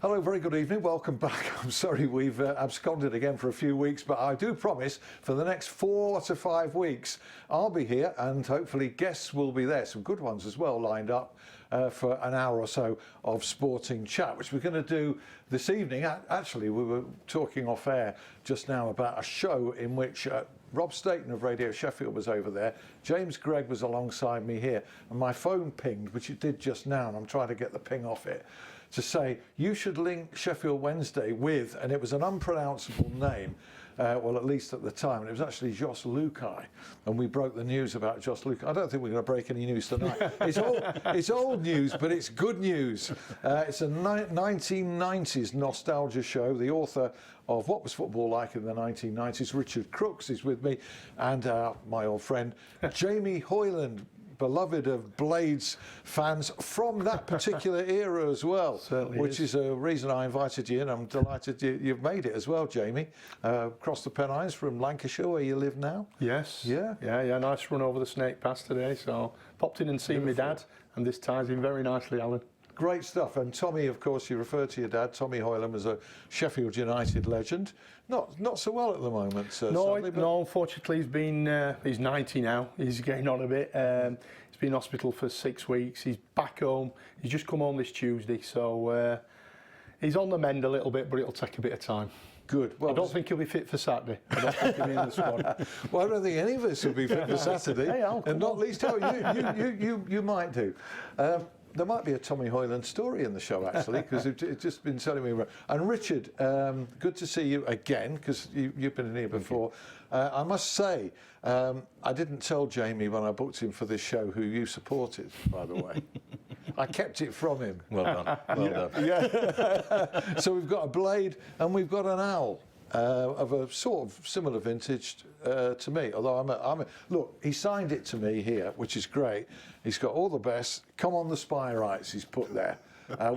Hello, very good evening. Welcome back. I'm sorry we've absconded again for a few weeks, but I do promise for the next 4 to 5 weeks I'll be here and hopefully guests will be there. Some good ones as well lined up for an hour or so of sporting chat, which we're going to do this evening. Actually, we were talking off air just now about a show in which Rob Staten of Radio Sheffield was over there. James Gregg was alongside me here, and my phone pinged, which it did just now, and I'm trying to get the ping off it, to say you should link Sheffield Wednesday with, and it was an unpronounceable name, well, at least at the time, and it was actually Jos Luhukay, and we broke the news about Jos Luhukay. I don't think we're going to break any news tonight. It's old news, but it's good news. It's a 1990s nostalgia show. The author of What Was Football Like in the 1990s, Richard Crooks, is with me, and my old friend Jamie Hoyland, beloved of Blades fans from that particular era as well. Certainly which is a reason I invited you in. I'm delighted you've made it as well, Jamie. Across the Pennines from Lancashire, where you live now. Yes. Yeah. Yeah. Nice run over the Snake Pass today. So popped in and seen my dad, and this ties in very nicely, Alan. Great stuff. And Tommy, of course, you referred to your dad. Tommy Hoyland was a Sheffield United legend. Not so well at the moment, sadly, but... No, unfortunately, he's 90 now. He's getting on a bit. He's been in hospital for 6 weeks. He's back home. He's just come home this Tuesday, so he's on the mend a little bit, but it'll take a bit of time. Good. Well, I don't think he'll be fit for Saturday. I don't think he'll be in the squad. Well, I don't think any of us will be fit for Saturday, Hey, and not least how you might do. There might be a Tommy Hoyland story in the show, actually, because it's just been telling me. And Richard, good to see you again, because you've been in here before. I must say, I didn't tell Jamie when I booked him for this show who you supported, by the way. I kept it from him. Well done. Well done. Yeah. So we've got a Blade and we've got an Owl. Of a sort of similar vintage to me, although look, he signed it to me here, which is great. He's got all the best. Come on the spy rights he's put there,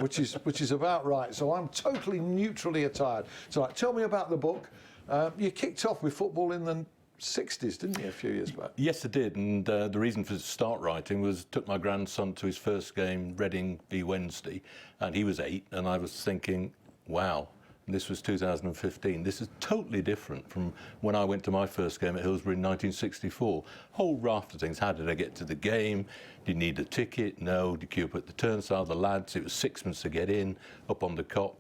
which is about right. So I'm totally neutrally attired. So tell me about the book. You kicked off with football in the 60s, didn't you, a few years back? Yes, I did, and the reason for start writing was took my grandson to his first game, Reading v Wednesday, and he was 8, and I was thinking, wow. This was 2015. This is totally different from when I went to my first game at Hillsborough in 1964. Whole raft of things. How did I get to the game? Did you need a ticket? No. Did you queue up at the turnstile? The lads, it was sixpence to get in, up on the cot.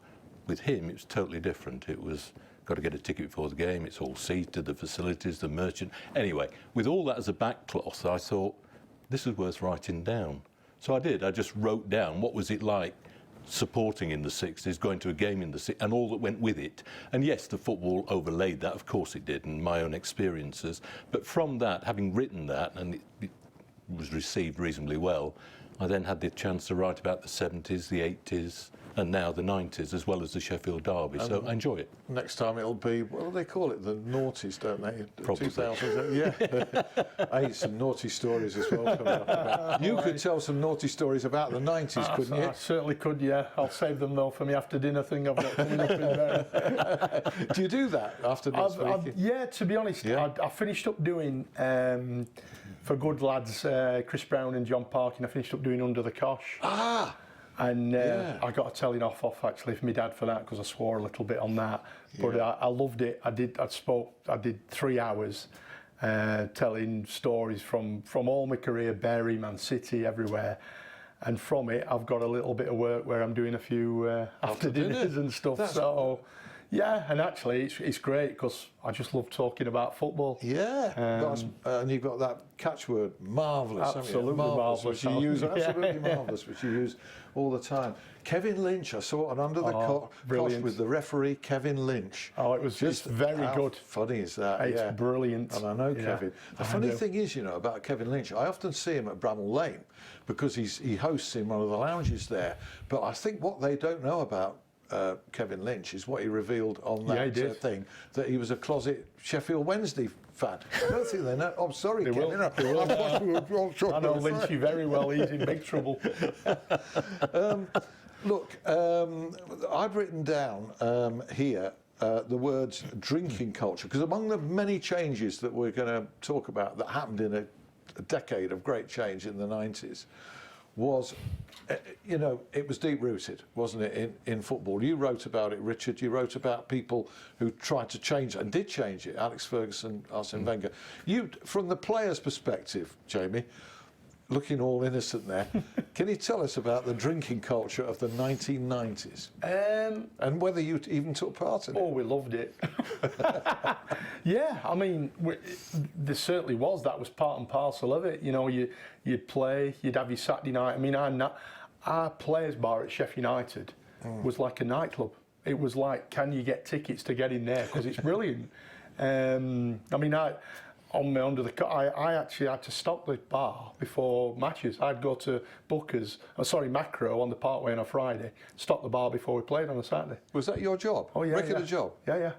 With him, it was totally different. It was got to get a ticket before the game. It's all seated, the facilities, the merchant. Anyway, with all that as a backcloth, I thought, this is worth writing down. So I did. I just wrote down what was it like supporting in the 60s, going to a game in the 60s, and all that went with it. And yes, the football overlaid that, of course it did, and my own experiences. But from that, having written that, and it was received reasonably well, I then had the chance to write about the 70s, the 80s, and now the 90s, as well as the Sheffield Derby. So I enjoy it. Next time it'll be, what do they call it? The noughties, don't they? Probably. 2000, yeah. I hate some naughty stories as well coming up. You could tell some naughty stories about the 90s, couldn't you? I certainly could, yeah. I'll save them, though, for me after dinner thing I've got coming up in there. Do you do that after next week? Yeah, to be honest, yeah. I finished up doing, for good lads, Chris Brown and John Parkin, I finished up doing Under the Cosh. Ah! And yeah. I got a telling off actually for my dad for that, because I swore a little bit on that. But yeah. I loved it. I did 3 hours telling stories from all my career, Bury, Man City, everywhere. And from it, I've got a little bit of work where I'm doing a few after dinners and stuff. So, yeah, and actually it's great because I just love talking about football. Yeah, and you've got that catchword, marvellous. Absolutely marvellous, which you use, absolutely yeah. marvellous, which you use all the time. Kevin Lynch, I saw it Under the Cosh with the referee, Kevin Lynch. Oh, it was just very good. Funny is that? It's brilliant. And I know Kevin. The funny thing is, about Kevin Lynch, I often see him at Bramall Lane because he hosts in one of the lounges there. But I think what they don't know about Kevin Lynch is what he revealed on that thing, that he was a closet Sheffield Wednesday fan. I don't think they know. I'm sorry, Kevin. I know Lynchy very well. He's in big trouble. Look, I've written down here the words drinking culture, because among the many changes that we're going to talk about that happened in a decade of great change in the 90s, was, you know, it was deep-rooted, wasn't it, in football? You wrote about it, Richard. You wrote about people who tried to change it and did change it, Alex Ferguson, Arsene Wenger. You, from the player's perspective, Jamie, looking all innocent there, can you tell us about the drinking culture of the 1990s? And whether you even took part in it? Oh, we loved it. Yeah, I mean, there certainly was. That was part and parcel of it. You know, you'd play, you'd have your Saturday night. I mean, our players' bar at Sheffield United was like a nightclub. It was like, can you get tickets to get in there? Because it's brilliant. I mean, I actually had to stop the bar before matches. I'd go to Macro on the Parkway on a Friday, stop the bar before we played on a Saturday. Was that your job? Oh yeah, Regular job? Yeah.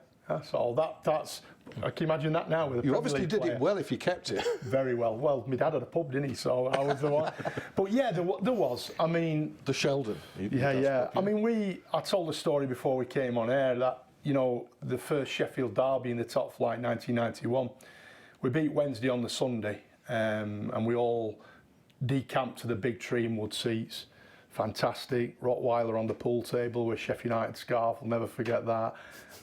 So that's. I can imagine that now with a You Premier obviously League did player. it well if you kept it. Very well. Well, my dad had a pub, didn't he? So I was the one. But yeah, there was. I mean, The Sheldon. yeah. I mean, I told the story before we came on air that, you know, the first Sheffield derby in the top flight, 1991. We beat Wednesday on the Sunday, and we all decamped to the big tree and wood seats. Fantastic. Rottweiler on the pool table with Sheffield United scarf. I'll never forget that.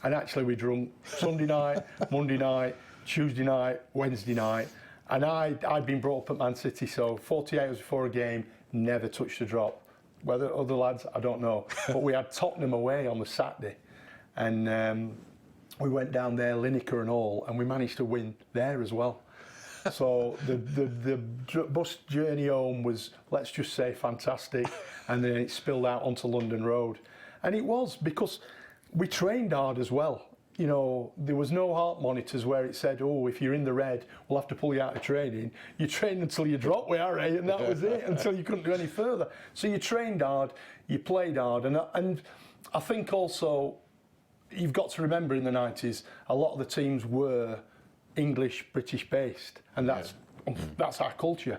And actually we drunk Sunday night, Monday night, Tuesday night, Wednesday night. And I'd been brought up at Man City, so 48 hours before a game, never touched a drop. Whether other lads, I don't know. But we had Tottenham away on the Saturday. And we went down there, Lineker and all, and we managed to win there as well. So the bus journey home was, let's just say, fantastic. And then it spilled out onto London Road. And it was because we trained hard as well. You know, there was no heart monitors where it said, oh, if you're in the red, we'll have to pull you out of training. You trained until you dropped with RA, and that was it, until you couldn't do any further. So you trained hard, you played hard. And I think also, you've got to remember in the 90s, a lot of the teams were English, British based, and that's our culture.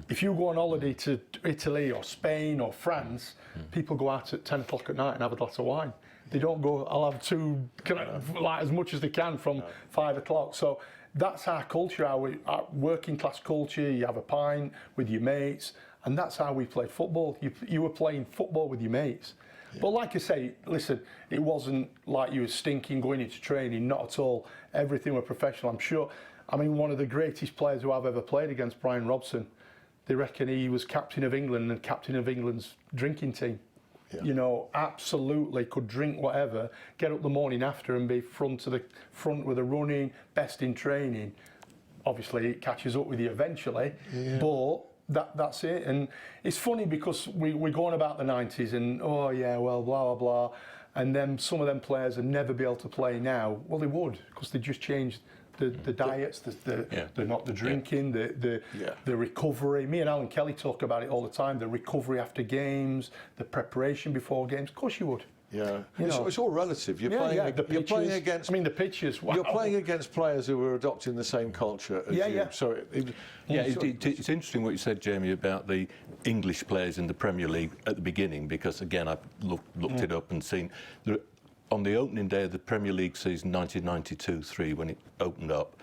If you go on holiday to Italy or Spain or France, people go out at 10 o'clock at night and have a glass of wine. They don't go, I'll have like as much as they can from 5 o'clock. So that's our culture, our working class culture. You have a pint with your mates, and that's how we played football. You were playing football with your mates. Yeah. But like I say, listen, it wasn't like you were stinking going into training, not at all. Everything were professional, I'm sure. I mean, one of the greatest players who I've ever played against, Brian Robson, they reckon he was captain of England and captain of England's drinking team. Yeah. You know, absolutely could drink whatever, get up the morning after and be front with a running, best in training. Obviously, it catches up with you eventually, but that's it. And it's funny because we go on about the 90s and, oh yeah, well, blah, blah, blah. And then some of them players would never be able to play now. Well, they would, because they just changed the diets, the drinking, the recovery. Me and Alan Kelly talk about it all the time, the recovery after games, the preparation before games. Of course you would. Yeah, it's all relative. You're playing against. I mean, the pitches. Wow. You're playing against players who are adopting the same culture as you. Yeah. So it's interesting what you said, Jamie, about the English players in the Premier League at the beginning, because again, I've looked it up and seen on the opening day of the Premier League season 1992-3, when it opened up,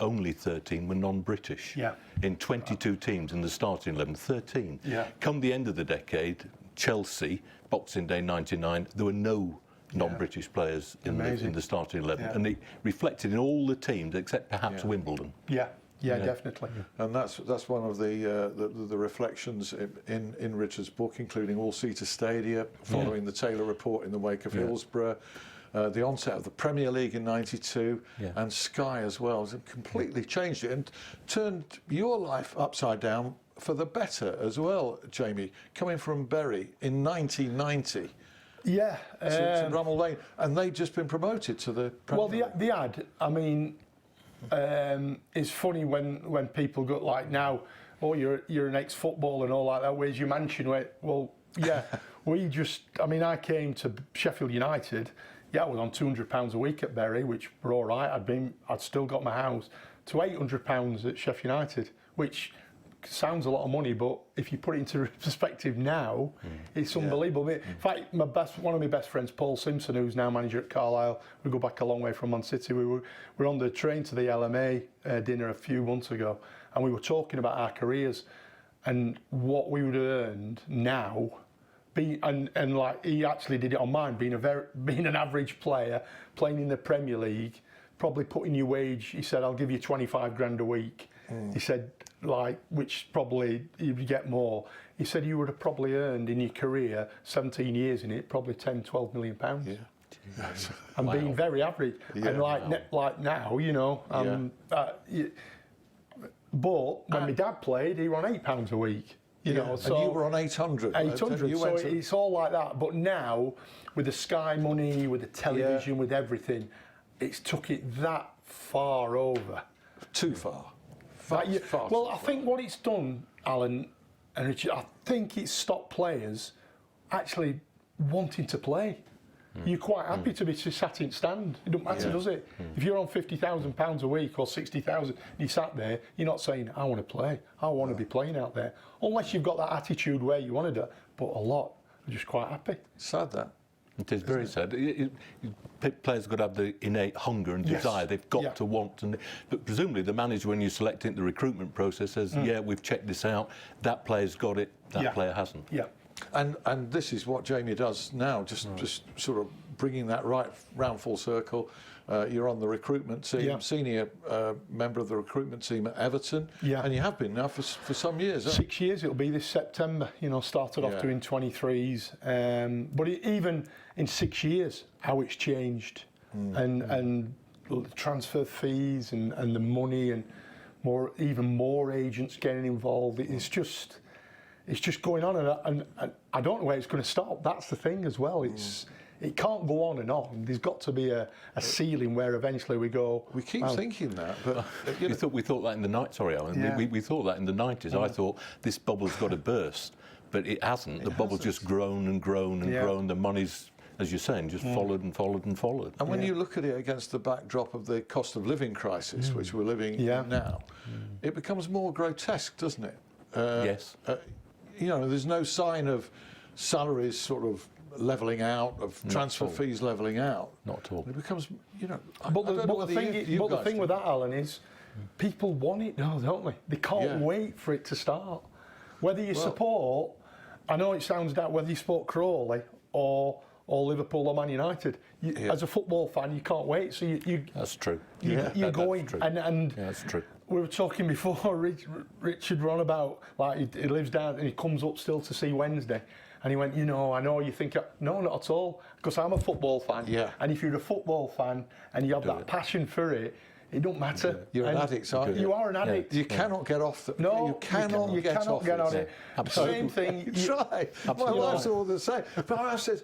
only 13 were non-British. Yeah. In 22 teams in the starting 11, 13. Yeah. Come the end of the decade, Chelsea, Boxing Day 99, there were no non-British players in the starting 11, and it reflected in all the teams except perhaps Wimbledon. Yeah, definitely. And that's one of the reflections in Richard's book, including all-seater stadia, following the Taylor report in the wake of Hillsborough, the onset of the Premier League in '92, and Sky as well. It completely changed it and turned your life upside down for the better as well, Jamie, coming from Bury in 1990. Yeah. To Rummel Lane, and they'd just been promoted to the Premier League. Well, they had. I mean, it's funny when people go like now, oh, you're an ex-footballer and all like that. Where's your mansion? Well, yeah, I came to Sheffield United. Yeah, I was on £200 a week at Bury, which were all right. I'd still got my house, to £800 at Sheffield United, which sounds a lot of money, but if you put it into perspective now, it's unbelievable. In fact, one of my best friends, Paul Simpson, who's now manager at Carlisle, we go back a long way from Man City. We were on the train to the LMA dinner a few months ago, and we were talking about our careers. and what we would have earned now, and like he actually did it on mine, being an average player, playing in the Premier League, probably putting your wage. He said, "I'll give you 25 grand a week." He said, like, which probably you get more. He said you would have probably earned in your career, 17 years in it, probably 10, 12 million pounds. Yeah. And being very average. Yeah. And like now, you know. But when my dad played, he were on £8 a week. You know, so and you were on 800. 800. So it's all like that. But now, with the Sky money, with the television, with everything, it's took it that far over. Too far. Well, I think what it's done, Alan and Richard, I think it's stopped players actually wanting to play. You're quite happy to be sat in stand. It doesn't matter, does it? If you're on £50,000 a week or 60,000, you sat there, you're not saying, "I want to play. I want to be playing out there." Unless you've got that attitude where you want to do it. But a lot are just quite happy. Sad that. It is very sad. Players got to have the innate hunger and desire. They've got to want. But presumably the manager, when you select it in the recruitment process, says, "Yeah, we've checked this out. That player's got it. That player hasn't." Yeah. And this is what Jamie does now, just sort of bringing that right round full circle. You're on the recruitment team, senior member of the recruitment team at Everton, and you have been now for some years. 6 years, it'll be this September. You know, started off doing 23s, but even in 6 years, how it's changed, and transfer fees and the money and even more agents getting involved. It's just going on, and I don't know where it's going to stop. That's the thing as well. It can't go on and on. There's got to be a ceiling where eventually we go. We keep thinking that, but we thought that in the night. Sorry, Alan. We thought that in the 90s. I thought this bubble's got to burst, but it hasn't. The bubble's just grown and grown and grown. The money's, as you're saying, just followed and followed and followed. And when you look at it against the backdrop of the cost of living crisis, which we're living in now, it becomes more grotesque, doesn't it? Yes. You know, there's no sign of salaries sort of levelling out, of transfer fees levelling out. Not at all. It becomes, you know. But the thing with that, Alan, is people want it now, don't they? They can't wait for it to start. Whether you support, I know it sounds that whether you support Crawley or Liverpool or Man United, as a football fan, you can't wait. So you that's true. You're going, true. and that's true. We were talking before, Richard ran about, like he lives down and he comes up still to see Wednesday. And he went, you know, I know you think, no, not at all, because I'm a football fan. Yeah. And if you're a football fan and you have that passion for it, it don't matter. You're an addict, aren't you? You are an addict. You cannot get off the. No, you cannot get off it. Absolutely. Same thing. You try. My wife's all the same. But I said,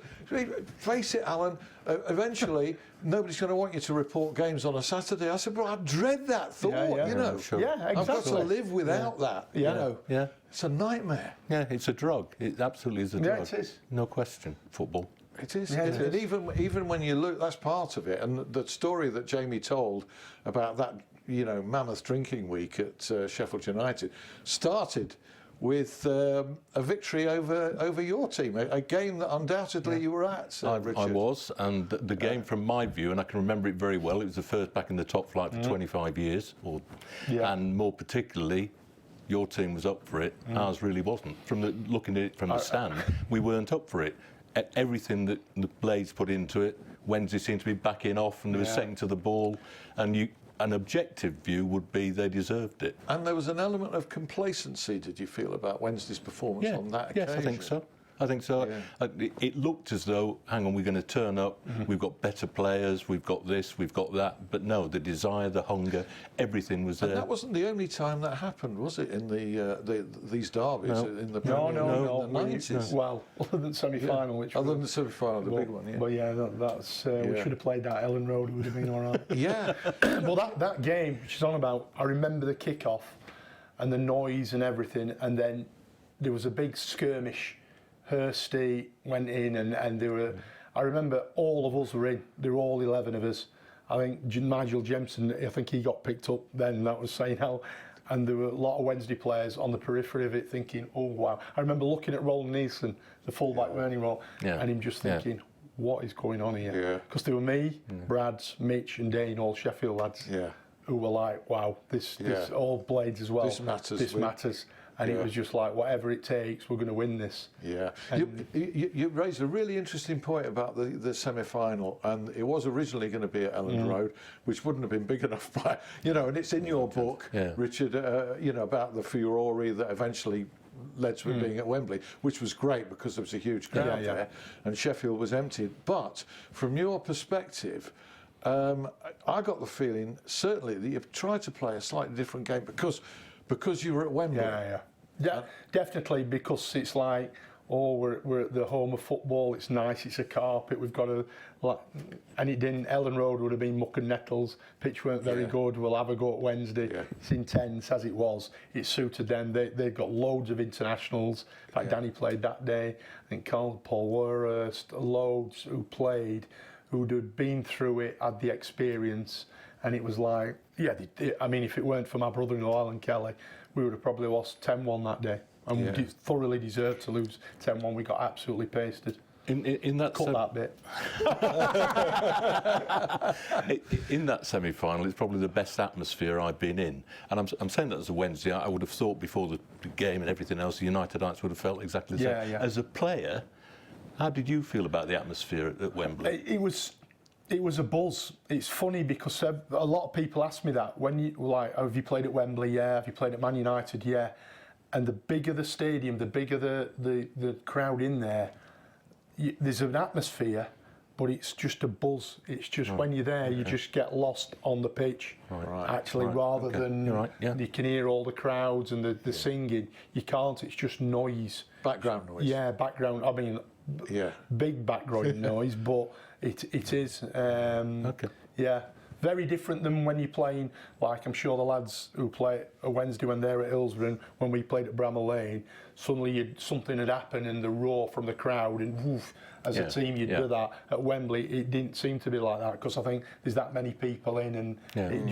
face it, Alan. Eventually, nobody's going to want you to report games on a Saturday. I said, but I dread that thought. You know. Sure. Yeah, exactly. I've got to live without that. You know. Yeah. It's a nightmare. Yeah, it's a drug. It absolutely is a drug. Yeah, it is. No question. Football. It is. Yeah, and even when you look, that's part of it. And the story that Jamie told about that, you know, mammoth drinking week at Sheffield United started with a victory over your team, a game that undoubtedly you were at, Richard. I was, and the game from my view, and I can remember it very well, it was the first back in the top flight for 25 years, and more particularly, your team was up for it, ours really wasn't. Looking at it from the stand, we weren't up for it. Everything that the Blades put into it, Wednesday seemed to be backing off and they were setting to the ball, and an objective view would be they deserved it. And there was an element of complacency, did you feel, about Wednesday's performance on that occasion? Yes, I think so. It looked as though, hang on, we're going to turn up, we've got better players, we've got this, we've got that. But no, the desire, the hunger, everything was there. And that wasn't the only time that happened, was it, in these derbies in the No. in the 90s? Well, other than semi-final, which other than the semi-final, the big one, But yeah, that's we should have played that Ellen Road. It would have been all right. Yeah. Well, that game which is on about, I remember the kick-off and the noise and everything, and then there was a big skirmish. Hursty went in and there were, I remember all of us were in, there were all 11 of us. I think Nigel Jemson, I think he got picked up then, that was saying how, and there were a lot of Wednesday players on the periphery of it thinking, oh wow. I remember looking at Roland Neilson, the fullback running role, and him just thinking, what is going on here? Because there were me, Brads, Mitch and Dane, all Sheffield lads, who were like, wow, this all Blades as well. This matters. and it was just like, whatever it takes, we're going to win this. Yeah, you raised a really interesting point about the semi-final, and it was originally going to be at Elland Road, which wouldn't have been big enough, by, and it's in your book, Richard, about the furore that eventually led to it being at Wembley, which was great because there was a huge crowd there, and Sheffield was empty. But from your perspective, I got the feeling certainly that you've tried to play a slightly different game because you were at Wembley. Yeah, definitely, because it's like, we're at the home of football, it's nice, it's a carpet, we've got and it didn't. Elland Road would have been muck and nettles, pitch weren't very good, we'll have a go at Wednesday. It's intense as it was, it suited them, they've got loads of internationals. In fact, Danny played that day, I think Paul Warhurst, loads who played, who'd have been through it, had the experience, and it was like, I mean, if it weren't for my brother-in-law Alan Kelly, we would have probably lost 10-1 that day, and we thoroughly deserved to lose 10-1. We got absolutely pasted. In that Cut that bit. In that semi-final, it's probably the best atmosphere I've been in, and I'm saying that as a Wednesday. I would have thought before the game and everything else, the United-ites would have felt exactly the same. As a player, how did you feel about the atmosphere at Wembley? It was a buzz. It's funny because a lot of people ask me that when have you played at Wembley? Yeah. Have you played at Man United? Yeah. And the bigger the stadium, the bigger the crowd in there, there's an atmosphere, but it's just a buzz. It's just when you're there, you just get lost on the pitch. Rather than you can hear all the crowds and the singing. You can't. It's just noise. Background noise. Yeah, background. I mean, big background noise, but it is. Yeah, very different than when you're playing, like I'm sure the lads who play a Wednesday when they're at Hillsborough, and when we played at Bramall Lane, suddenly something had happened and the roar from the crowd, and woof, as a team you'd do that. At Wembley, it didn't seem to be like that, because I think there's that many people in, and it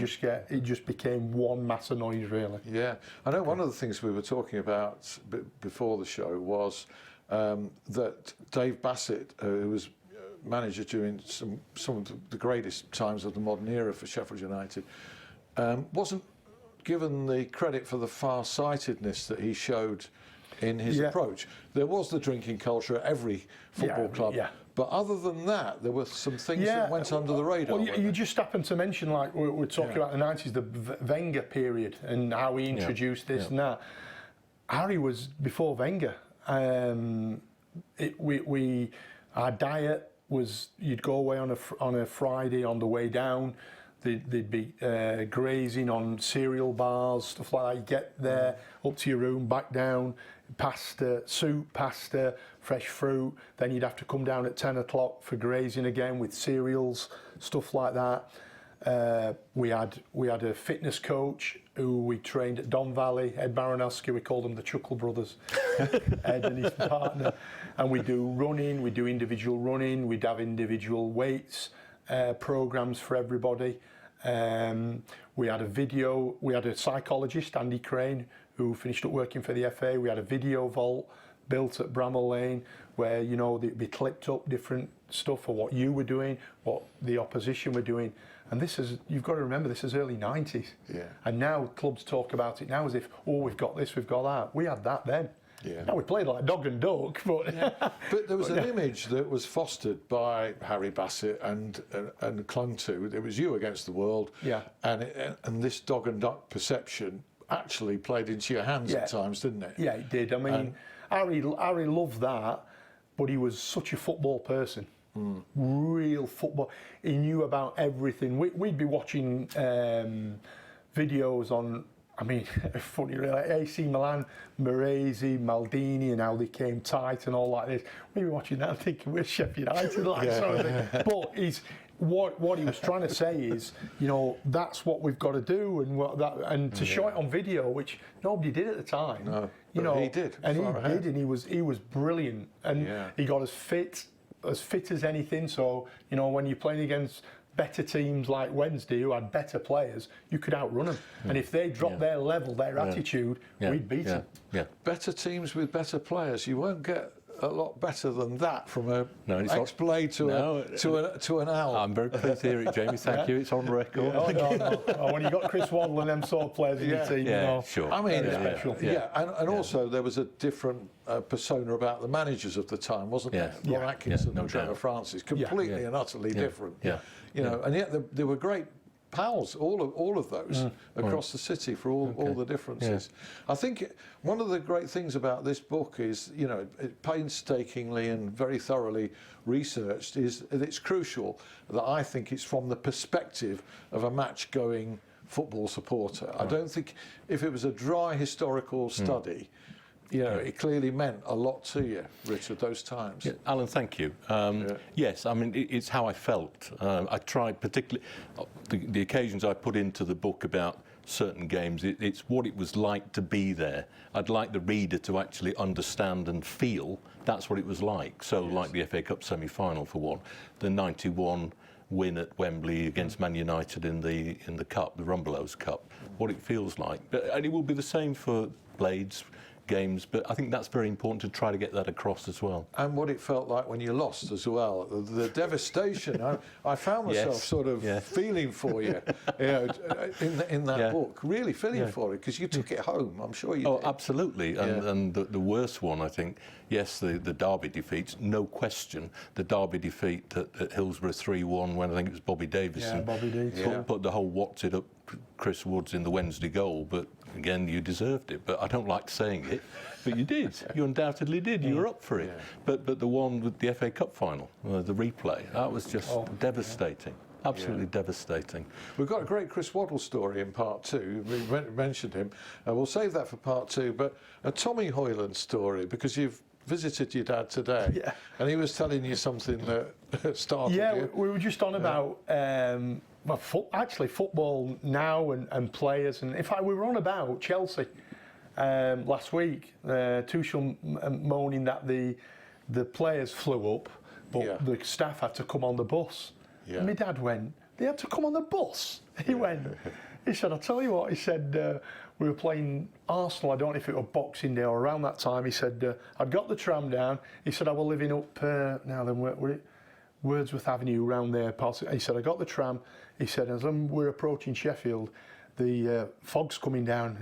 just became one mass of noise, really. Yeah, I know one of the things we were talking about before the show was that Dave Bassett, who was manager during some of the greatest times of the modern era for Sheffield United, wasn't given the credit for the far-sightedness that he showed in his approach. There was the drinking culture at every football club, but other than that, there were some things that went under the radar. Well, you just happened to mention, like we're talking about the 90s, the Wenger period, and how he introduced this and that. Harry was before Wenger. Our diet was, you'd go away on a Friday on the way down, they'd be grazing on cereal bars, stuff like that. You get there, up to your room, back down, pasta, soup, pasta, fresh fruit. Then you'd have to come down at 10 o'clock for grazing again with cereals, stuff like that. We had a fitness coach who we trained at Don Valley, Ed Baranowski. We called them the Chuckle Brothers, Ed and his partner. And we do running, we do individual running, we'd have individual weights programs for everybody. We had a psychologist, Andy Crane, who finished up working for the FA. We had a video vault built at Bramall Lane where, they'd be clipped up different stuff for what you were doing, what the opposition were doing. And you've got to remember, this is early 90s. Yeah. And now clubs talk about it now as if, we've got this, we've got that. We had that then. Yeah. Now we played like dog and duck, but but there was an image that was fostered by Harry Bassett and clung to. It was you against the world. Yeah. And this dog and duck perception actually played into your hands at times, didn't it? Yeah, it did. I mean, Harry loved that, but he was such a football person. Real football. He knew about everything. We'd be watching videos on, funny really, like AC Milan, Maresi, Maldini, and how they came tight and all like this. We were watching that and thinking, we're Sheffield United, sort of thing. But what he was trying to say is, that's what we've got to do, and to show it on video, which nobody did at the time. No, he did. And he was brilliant, and he got as fit as anything. So when you're playing against better teams like Wednesday who had better players, you could outrun them. And if they dropped their level, their attitude, we'd beat them. Better teams with better players. You won't get a lot better than that from a No, it's not- ex-Blade to an Owl. I'm very pleased to hear it, Jamie. Thank you. It's on record. Oh, no. Oh, when you got Chris Waddle and them sort of players in your team, you know. Sure. I mean, Yeah. and also there was a different persona about the managers of the time, wasn't there? Yeah. Ron Atkinson no and Trevor doubt. Francis, completely and utterly different. Yeah. You know, and yet there were great pals, all of those across the city for all the differences. I think one of the great things about this book is, you know, it painstakingly and very thoroughly researched, is that it's crucial that I think it's from the perspective of a match-going football supporter. I don't think if it was a dry historical study, you know, it clearly meant a lot to you, Richard, those times. Yeah, Alan, thank you. Yes, I mean, it's how I felt. I tried particularly, the occasions I put into the book about certain games, it's what it was like to be there. I'd like the reader to actually understand and feel that's what it was like. So like the FA Cup semi-final for one, the 91 win at Wembley against Man United in the Cup, the Rumbelows Cup, what it feels like. And it will be the same for Blades games, but I think that's very important to try to get that across as well. And what it felt like when you lost as well, the devastation. I found myself sort of feeling for you, you know, in that book, really feeling for it, because you took it home. I'm sure you did. Oh, absolutely. And the worst one, I think, yes, the Derby defeats, no question. The Derby defeat at Hillsborough 3-1 when I think it was Bobby Davison. Yeah, Bobby Davison. Put the whole what's it up Chris Woods in the Wednesday goal, but again, you deserved it. But I don't like saying it, but you did. You undoubtedly did. You were up for it. But the one with the FA Cup final, the replay, that was just devastating. Absolutely devastating. We've got a great Chris Waddle story in part 2. We mentioned him. We'll save that for part 2. But a Tommy Hoyland story, because you've visited your dad today, and he was telling you something that startled you. Yeah, we were just on about actually football now and players, and in fact we were on about Chelsea last week. Tuchel moaning that the players flew up, but the staff had to come on the bus. And my dad went, they had to come on the bus. He went, he said, I'll tell you what, he said, we were playing Arsenal, I don't know if it was Boxing Day or around that time. He said, I'd got the tram down. He said, I was living up, Wordsworth Avenue around there. He said, I got the tram. He said, as we're approaching Sheffield, the fog's coming down.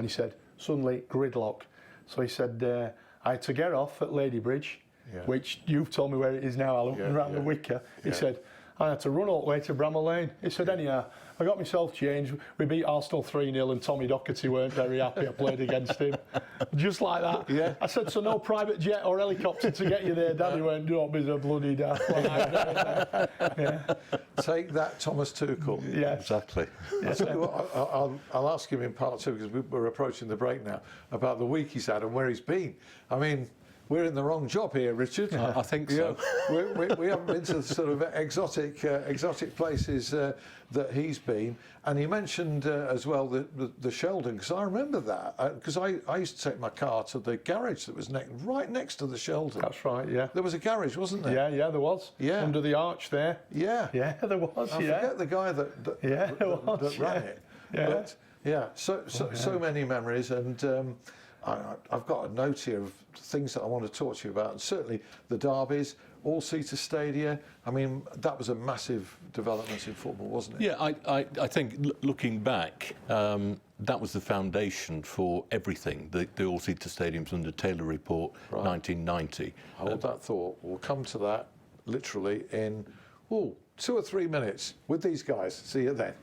He said, suddenly gridlock. So he said, I had to get off at Ladybridge, which you've told me where it is now, Alan, around the Wicker. He said, I had to run all the way to Bramall Lane. He said, anyhow, I got myself changed. We beat Arsenal 3-0 and Tommy Docherty weren't very happy I played against him. Just like that. Yeah. I said, so no private jet or helicopter to get you there, Dad? He went, don't be so bloody daft. Take that, Thomas Tuchel. Yeah. Exactly. I'll tell you what, I'll ask him in part 2, because we're approaching the break now, about the week he's had and where he's been. I mean, we're in the wrong job here, Richard. I think so. We haven't been to the sort of exotic places that he's been. And he mentioned as well the Sheldon, because I remember that, because I used to take my car to the garage that was right next to the Sheldon. That's right, yeah. There was a garage, wasn't there? Yeah, there was. Yeah. Under the arch there. Yeah. Yeah, there was, I forget the guy that ran it. Yeah. But, so many memories, and I've got a note here of things that I want to talk to you about, and certainly the derbies, all-seater stadia. I mean, that was a massive development in football, wasn't it? Yeah, I think looking back, that was the foundation for everything. The all-seater stadiums under Taylor Report, 1990. Hold that thought. We'll come to that literally in 2 or 3 minutes with these guys. See you then.